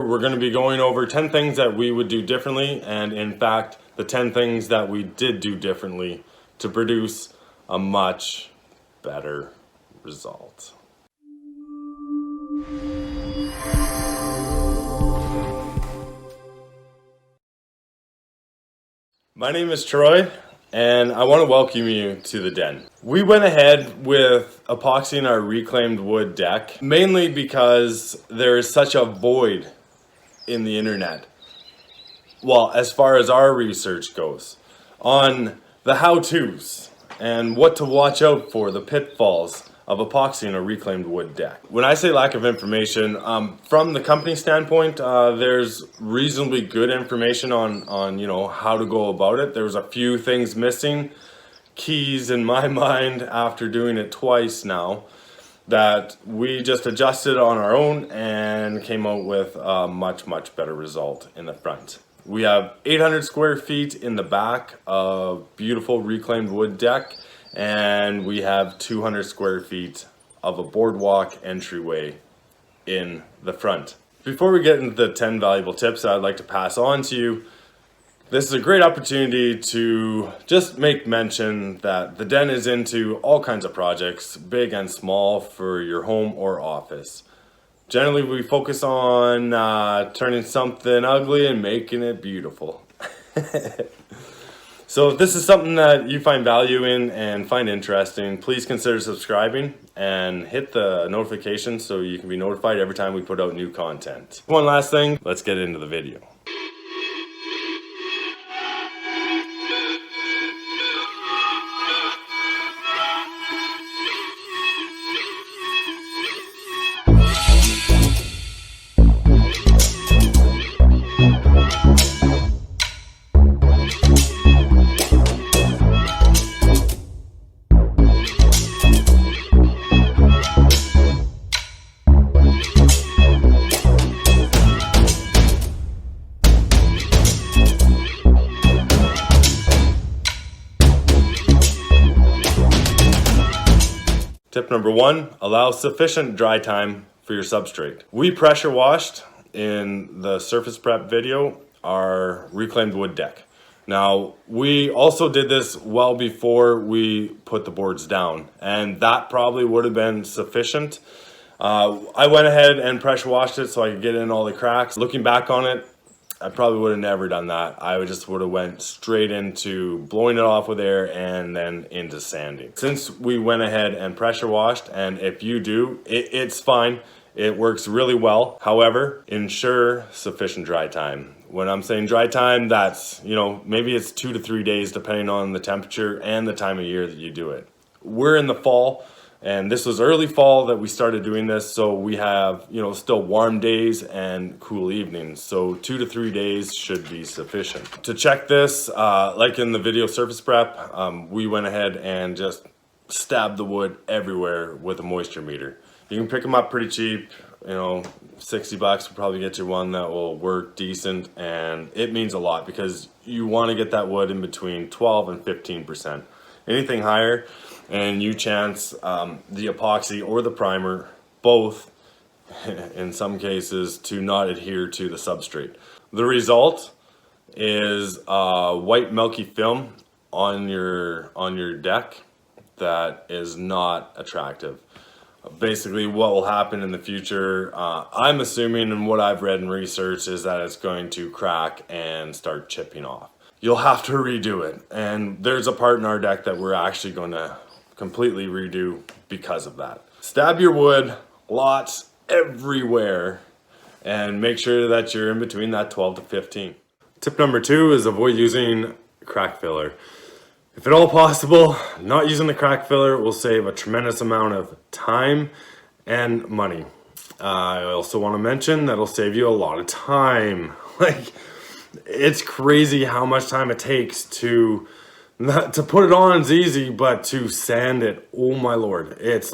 We're going to be going over 10 things that we would do differently, and in fact, the 10 things that we did do differently to produce a much better result. My name is Troy, and I want to welcome you to the den. We went ahead with epoxying our reclaimed wood deck, mainly because there is such a void in the internet. Well, as far as our research goes, on the how-tos and what to watch out for, the pitfalls of epoxying a reclaimed wood deck. When I say lack of information, from the company standpoint, there's reasonably good information on how to go about it. There was a few things missing, keys in my mind after doing it twice now, that we just adjusted on our own and came out with a much better result in the front. We have 800 square feet in the back of beautiful reclaimed wood deck, and we have 200 square feet of a boardwalk entryway in the front. Before we get into the 10 valuable tips that I'd like to pass on to you, this is a great opportunity to just make mention that the den is into all kinds of projects, big and small, for your home or office. Generally, we focus on turning something ugly and making it beautiful. So if this is something that you find value in and find interesting, please consider subscribing and hit the notification so you can be notified every time we put out new content. One last thing, let's get into the video. Tip number 1, allow sufficient dry time for your substrate. We pressure washed in the surface prep video our reclaimed wood deck. Now, we also did this well before we put the boards down, and that probably would have been sufficient. I went ahead and pressure washed it so I could get in all the cracks. Looking back on it, I probably would have never done that. I just would have went straight into blowing it off with air and then into sanding. Since we went ahead and pressure washed, and if you do, it's fine. It works really well. However, ensure sufficient dry time. When I'm saying dry time, that's, maybe it's 2 to 3 days depending on the temperature and the time of year that you do it. We're in the fall, and this was early fall that we started doing this, so we have, still warm days and cool evenings. So 2 to 3 days should be sufficient. To check this, like in the video surface prep, we went ahead and just stabbed the wood everywhere with a moisture meter. You can pick them up pretty cheap, $60 will probably get you one that will work decent, and it means a lot because you want to get that wood in between 12 and 15%. Anything higher, and you chance the epoxy or the primer, both in some cases, to not adhere to the substrate. The result is a white milky film on your deck that is not attractive. Basically, what will happen in the future, I'm assuming, and what I've read and researched, is that it's going to crack and start chipping off. You'll have to redo it, and there's a part in our deck that we're actually going to completely redo because of that. Stab your wood lots everywhere and make sure that you're in between that 12 to 15. Tip number 2 is avoid using crack filler. If at all possible, not using the crack filler will save a tremendous amount of time and money. I also want to mention that'll save you a lot of time. It's crazy how much time it takes to put it on is easy, but to sand it, oh my lord, it's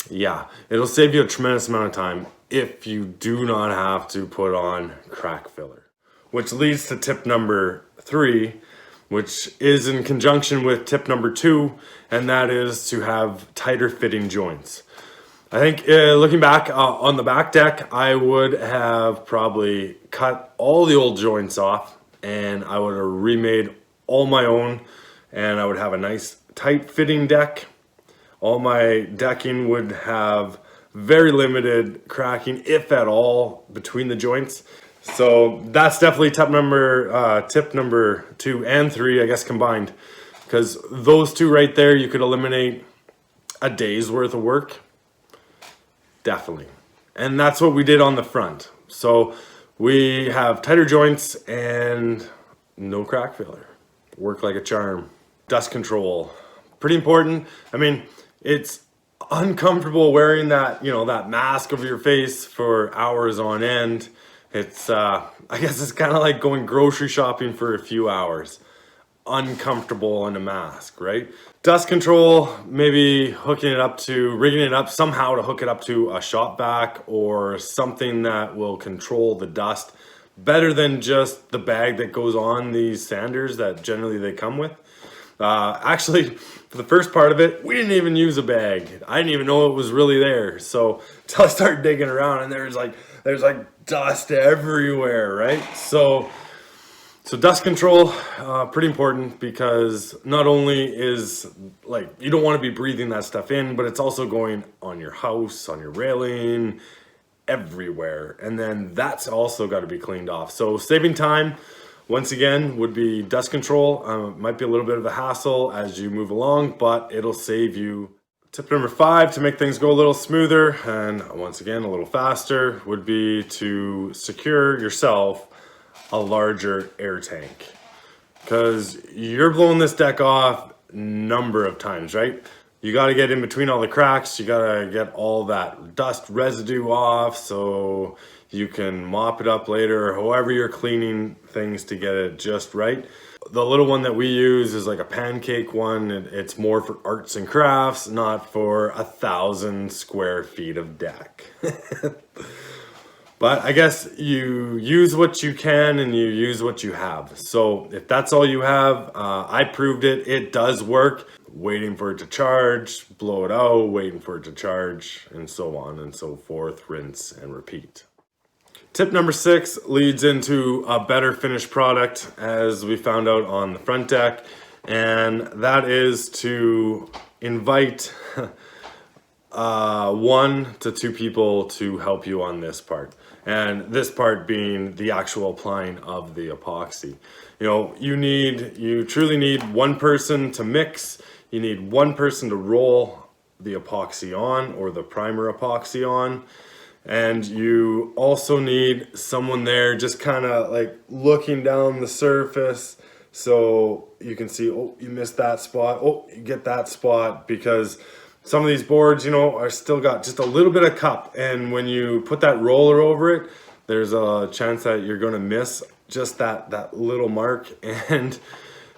it'll save you a tremendous amount of time if you do not have to put on crack filler. Which leads to tip number 3, which is in conjunction with tip number 2, and that is to have tighter fitting joints. I think looking back on the back deck, I would have probably cut all the old joints off and I would have remade all my own, and I would have a nice tight fitting deck. All my decking would have very limited cracking, if at all, between the joints. So that's definitely tip number 2 and 3, I guess, combined, because those two right there, you could eliminate a day's worth of work. Definitely. And that's what we did on the front. So we have tighter joints and no crack filler. Work like a charm. Dust control, pretty important. I mean, it's uncomfortable wearing that, that mask over your face for hours on end. It's, I guess it's kind of like going grocery shopping for a few hours. Uncomfortable in a mask, right? Dust control, maybe rigging it up somehow to hook it up to a shop vac or something that will control the dust better than just the bag that goes on these sanders that generally they come with. Actually, for the first part of it, we didn't even use a bag. I didn't even know it was really there. So until I started digging around, and there's like dust everywhere, right? So dust control, pretty important, because not only is you don't want to be breathing that stuff in, but it's also going on your house, on your railing, everywhere. And then that's also got to be cleaned off. So saving time, once again, would be dust control. Might be a little bit of a hassle as you move along, but it'll save you. Tip number 5 to make things go a little smoother and once again a little faster would be to secure yourself a larger air tank, because you're blowing this deck off a number of times, right? You got to get in between all the cracks. You got to get all that dust residue off so you can mop it up later, or however you're cleaning things to get it just right. The little one that we use is like a pancake one. It's more for arts and crafts, not for 1,000 square feet of deck. But I guess you use what you can and you use what you have. So if that's all you have, I proved it. It does work. Waiting for it to charge, blow it out, waiting for it to charge, and so on and so forth. Rinse and repeat. Tip number 6 leads into a better finished product, as we found out on the front deck, and that is to invite 1 to 2 people to help you on this part. And this part being the actual applying of the epoxy. You truly need one person to mix. You need one person to roll the epoxy on, or the primer epoxy on. And you also need someone there just kind of like looking down the surface so you can see, oh, you missed that spot. Oh, you get that spot, because some of these boards, are still got just a little bit of cup. And when you put that roller over it, there's a chance that you're going to miss just that little mark. And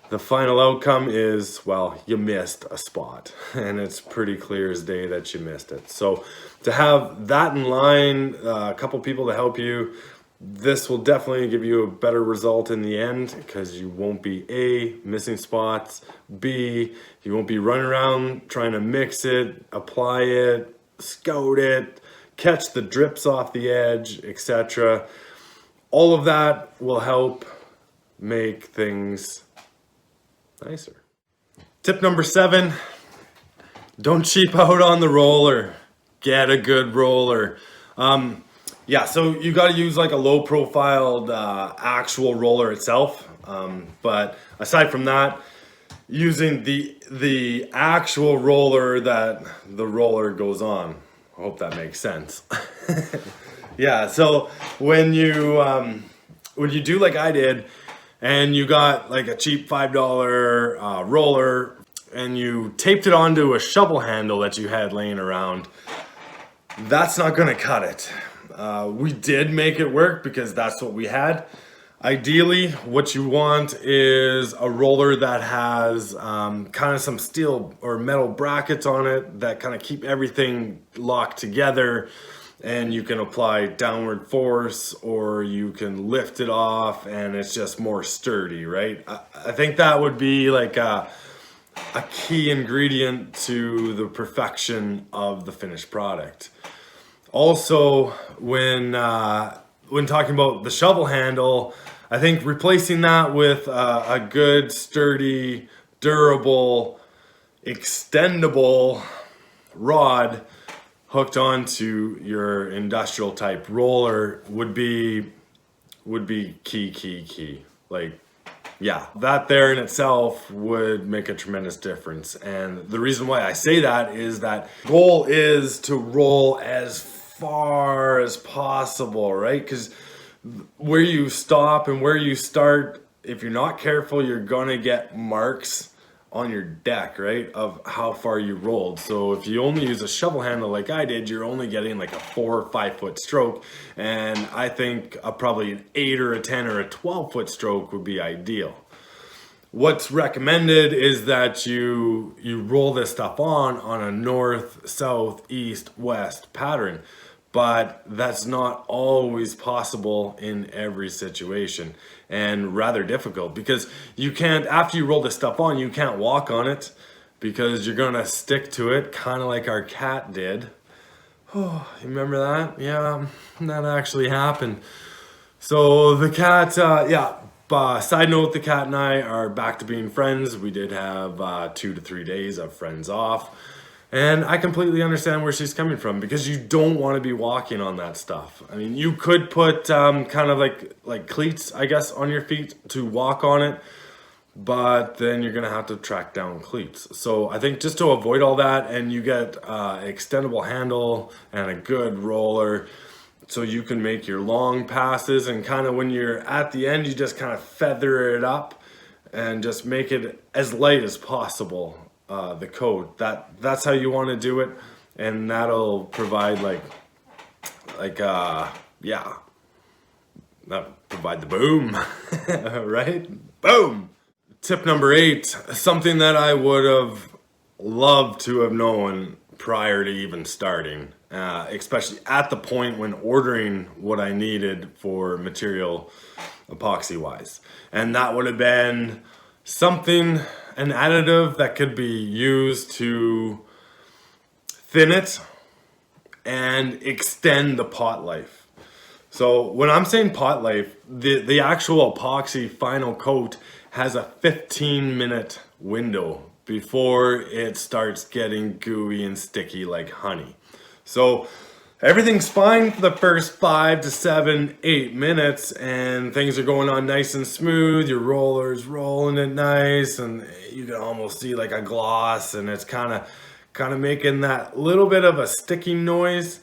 the final outcome is, well, you missed a spot. And it's pretty clear as day that you missed it. So to have that in line, a couple people to help you, this will definitely give you a better result in the end, because you won't be A, missing spots, B, you won't be running around trying to mix it, apply it, scout it, catch the drips off the edge, etc. All of that will help make things nicer. Tip number 7, don't cheap out on the roller. Get a good roller. Yeah, so you got to use like a low profiled actual roller itself. But aside from that, using the actual roller that the roller goes on. I hope that makes sense. Yeah, so when you do like I did, and you got like a cheap $5 roller, and you taped it onto a shovel handle that you had laying around, that's not gonna cut it. We did make it work because that's what we had. Ideally, what you want is a roller that has kind of some steel or metal brackets on it that kind of keep everything locked together, and you can apply downward force, or you can lift it off and it's just more sturdy, right? I think that would be like a key ingredient to the perfection of the finished product. Also, when talking about the shovel handle, I think replacing that with a good, sturdy, durable, extendable rod hooked onto your industrial type roller would be key. Like, yeah, that there in itself would make a tremendous difference. And the reason why I say that is that goal is to roll as far as possible, right? Because where you stop and where you start, if you're not careful, you're gonna get marks on your deck, right, of how far you rolled. So if you only use a shovel handle like I did, you're only getting like a 4 or 5 foot stroke, and I think probably an 8 or a 10 or a 12 foot stroke would be ideal. What's recommended is that you roll this stuff on a north, south, east, west pattern, but that's not always possible in every situation, and rather difficult, because you can't, after you roll this stuff on, you can't walk on it because you're gonna stick to it, kind of like our cat did. Oh, you remember that? Yeah, that actually happened. So the cat, side note, the cat and I are back to being friends. We did have 2 to 3 days of friends off. And I completely understand where she's coming from, because you don't want to be walking on that stuff. I mean, you could put kind of like cleats, I guess, on your feet to walk on it, but then you're going to have to track down cleats. So I think just to avoid all that, and you get extendable handle and a good roller, so you can make your long passes, and kind of when you're at the end, you just kind of feather it up and just make it as light as possible. The coat, that's how you want to do it, and that'll provide provide the boom. Right? Boom. Tip number 8, something that I would have loved to have known prior to even starting, especially at the point when ordering what I needed for material epoxy wise, and that would have been an additive that could be used to thin it and extend the pot life. So when I'm saying pot life, the actual epoxy final coat has a 15-minute window before it starts getting gooey and sticky like honey. So everything's fine for the first 5 to 7, 8 minutes, and things are going on nice and smooth. Your roller's rolling it nice, and you can almost see like a gloss, and it's kind of making that little bit of a sticking noise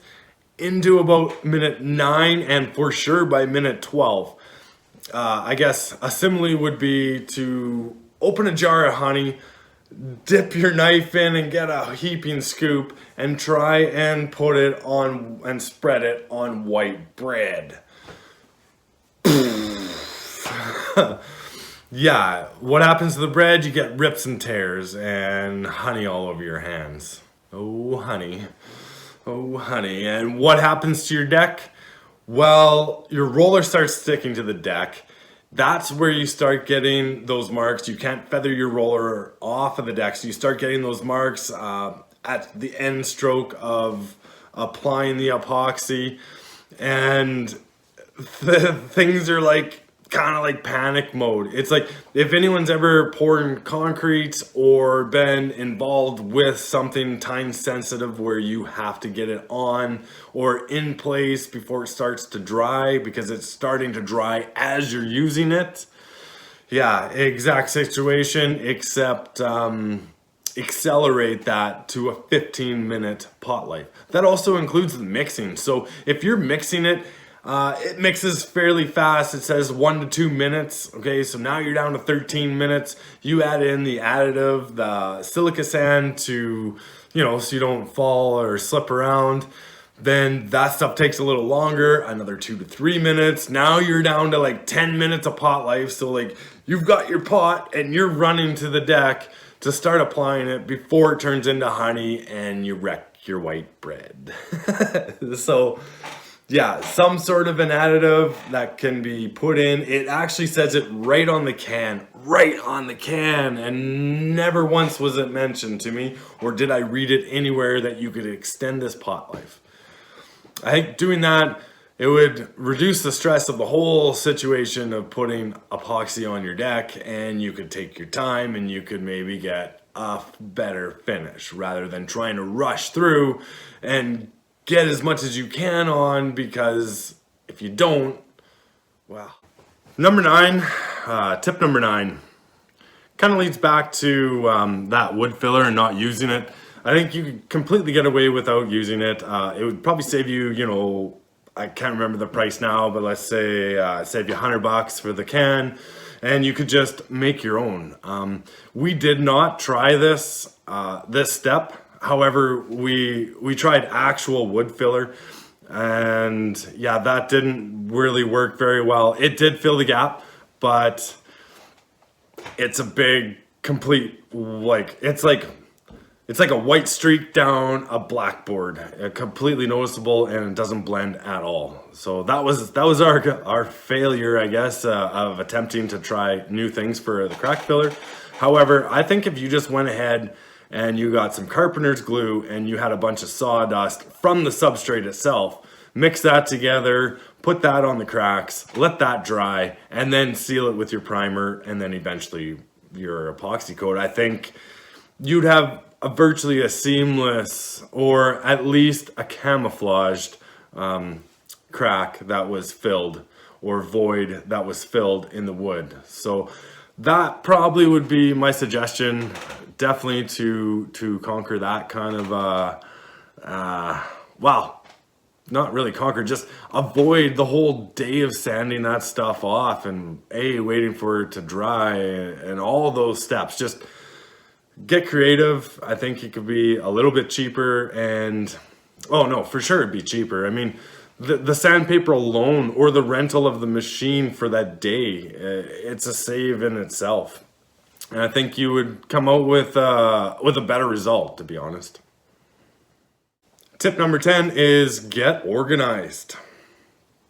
into about minute 9, and for sure by minute 12. I guess a simile would be to open a jar of honey, dip your knife in and get a heaping scoop, and try and put it on and spread it on white bread. Yeah, what happens to the bread? You get rips and tears and honey all over your hands. Oh honey, oh honey. And what happens to your deck? Well, your roller starts sticking to the deck. That's where you start getting those marks. You can't feather your roller off of the deck, so you start getting those marks at the end stroke of applying the epoxy, and things are like kind of like panic mode. It's like, if anyone's ever poured concrete or been involved with something time sensitive where you have to get it on or in place before it starts to dry, because it's starting to dry as you're using it. Yeah, exact situation, except accelerate that to a 15-minute pot life. That also includes the mixing. So if you're mixing it, it mixes fairly fast. It says 1 to 2 minutes. Okay, so now you're down to 13 minutes. You add in the additive, the silica sand to, so you don't fall or slip around. Then that stuff takes a little longer, another 2 to 3 minutes. Now you're down to like 10 minutes of pot life. So like you've got your pot and you're running to the deck to start applying it before it turns into honey and you wreck your white bread. So yeah, some sort of an additive that can be put in. It actually says it right on the can, right on the can, and never once was it mentioned to me, or did I read it anywhere that you could extend this pot life. I think doing that, it would reduce the stress of the whole situation of putting epoxy on your deck, and you could take your time and you could maybe get a better finish rather than trying to rush through and get as much as you can on, because if you don't, wow. Number 9, tip number 9, kind of leads back to that wood filler and not using it. I think you could completely get away without using it. It would probably save you, you know, I can't remember the price now, but let's say save you $100 for the can, and you could just make your own. We did not try this step. However, we tried actual wood filler, and yeah, that didn't really work very well. It did fill the gap, but it's a big complete, like it's like a white streak down a blackboard, completely noticeable, and it doesn't blend at all. So that was our failure, I guess, of attempting to try new things for the crack filler. However, I think if you just went ahead and you got some carpenter's glue and you had a bunch of sawdust from the substrate itself, mix that together, put that on the cracks, let that dry, and then seal it with your primer, and then eventually your epoxy coat, I think you'd have virtually a seamless, or at least a camouflaged crack that was filled, or void that was filled in the wood. So that probably would be my suggestion, definitely to conquer that kind of well, not really conquer, just avoid the whole day of sanding that stuff off and waiting for it to dry and all those steps. Just get creative. I think it could be a little bit cheaper, and oh no, for sure it'd be cheaper. I mean, the sandpaper alone, or the rental of the machine for that day, it's a save in itself. And I think you would come out with a better result, to be honest. Tip number 10 is get organized.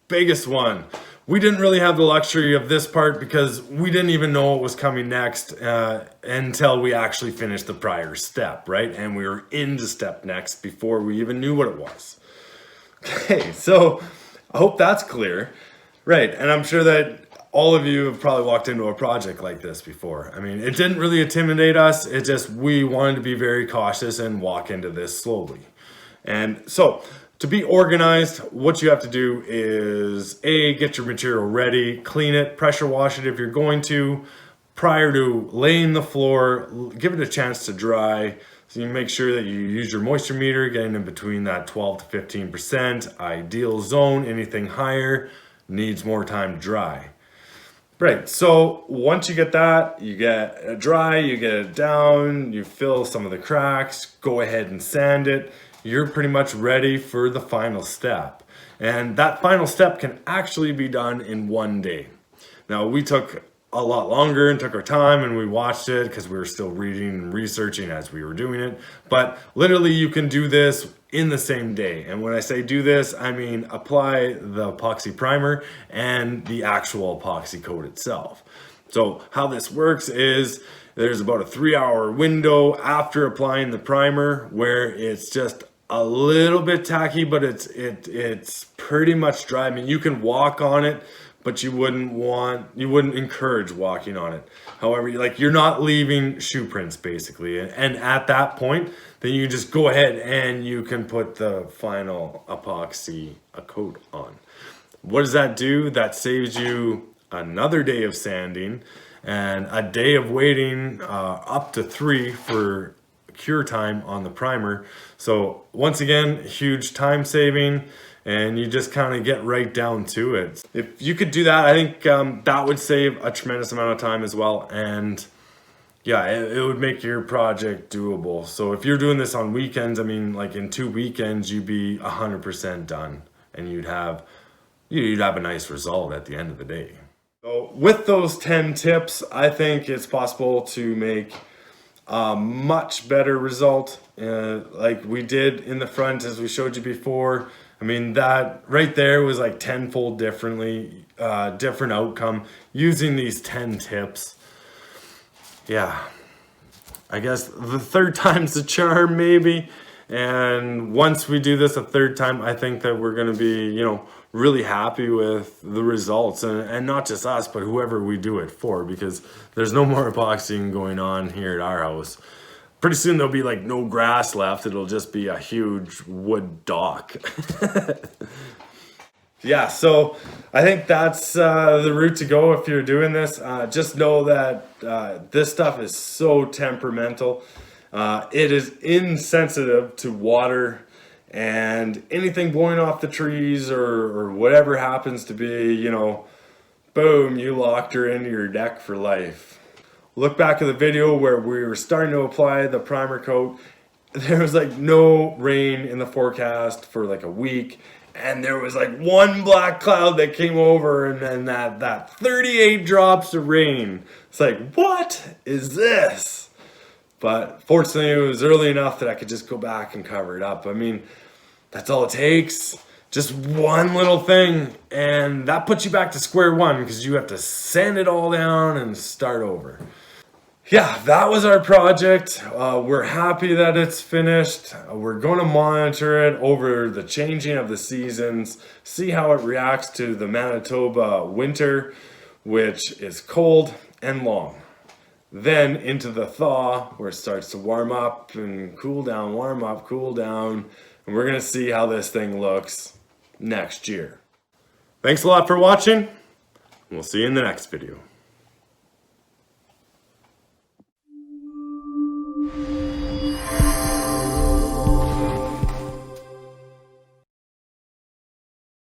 Biggest one. We didn't really have the luxury of this part because we didn't even know what was coming next until we actually finished the prior step, right? And we were into step next before we even knew what it was. Okay, so I hope that's clear. Right, and I'm sure that all of you have probably walked into a project like this before. I mean, it didn't really intimidate us. It just, we wanted to be very cautious and walk into this slowly. And so, to be organized, what you have to do is get your material ready, clean it, pressure wash it if you're going to, prior to laying the floor, give it a chance to dry. So you make sure that you use your moisture meter, getting in between that 12 to 15% ideal zone. Anything higher needs more time to dry. Right, so once you get that, you get it dry, you get it down, you fill some of the cracks, go ahead and sand it. You're pretty much ready for the final step. And that final step can actually be done in one day. Now, we took a lot longer and took our time, and we watched it because we were still reading and researching as we were doing it. But literally you can do this in the same day. And when I say do this, I mean apply the epoxy primer and the actual epoxy coat itself. So how this works is there's about a 3-hour window after applying the primer where it's just a little bit tacky, but it's pretty much dry. I mean, you can walk on it, but you wouldn't encourage walking on it. However, like, you're not leaving shoe prints basically. And at that point, then you just go ahead and you can put the final epoxy coat on. What does that do? That saves you another day of sanding and a day of waiting, up to 3 for cure time on the primer. So once again, huge time saving, and you just kind of get right down to it. If you could do that, I think that would save a tremendous amount of time as well. And yeah, it would make your project doable. So if you're doing this on weekends, I mean, like in 2 weekends, you'd be 100% done, and you'd have a nice result at the end of the day. So with those 10 tips, I think it's possible to make a much better result, like we did in the front as we showed you before. I mean, that right there was like tenfold different outcome using these 10 tips. yeah, I guess the third time's the charm, maybe. And once we do this a third time, I think that we're going to be, you know, really happy with the results, and not just us, but whoever we do it for, because there's no more epoxying going on here at our house. Pretty soon there'll be like no grass left. It'll just be a huge wood dock. Yeah, so I think that's the route to go if you're doing this. Just know that this stuff is so temperamental. It is insensitive to water and anything blowing off the trees or whatever happens to be, you know, boom, you locked her into your deck for life. Look back at the video where we were starting to apply the primer coat. There was like no rain in the forecast for like a week. And there was like one black cloud that came over, and then that 38 drops of rain. It's like, what is this? But fortunately, it was early enough that I could just go back and cover it up. I mean, that's all it takes. Just one little thing, and that puts you back to square one because you have to sand it all down and start over. Yeah, that was our project. We're happy that it's finished. We're going to monitor it over the changing of the seasons, see how it reacts to the Manitoba winter, which is cold and long. Then into the thaw, where it starts to warm up and cool down, warm up, cool down. And we're going to see how this thing looks next year. Thanks a lot for watching. We'll see you in the next video.